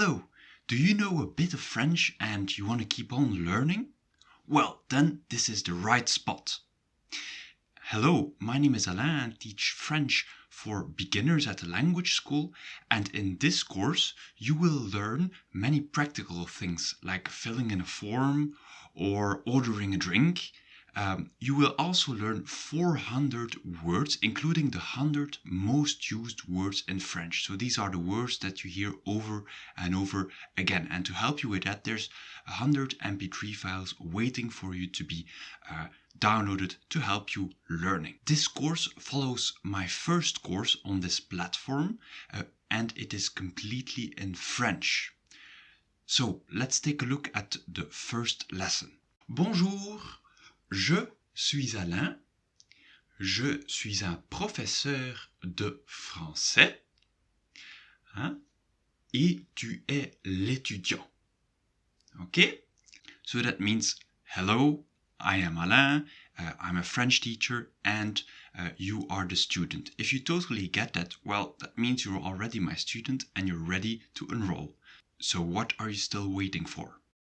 Hello, do you know a bit of French and you want to keep on learning? Well, then this is the right spot. Hello, my name is Alain. I teach French for beginners at a language school, and in this course you will learn many practical things like filling in a form or ordering a drink. You will also learn 400 words, including the 100 most used words in French. So these are the words that you hear over and over again. And to help you with that, there's 100 MP3 files waiting for you to be downloaded to help you learning. This course follows my first course on this platform, and it is completely in French. So let's take a look at the first lesson. Bonjour, je suis Alain. Je suis un professeur de français. Et tu es l'étudiant. Okay? So that means, hello, I am Alain, I'm a French teacher, and you are the student. If you totally get that, well, that means you're already my student and you're ready to enroll. So what are you still waiting for?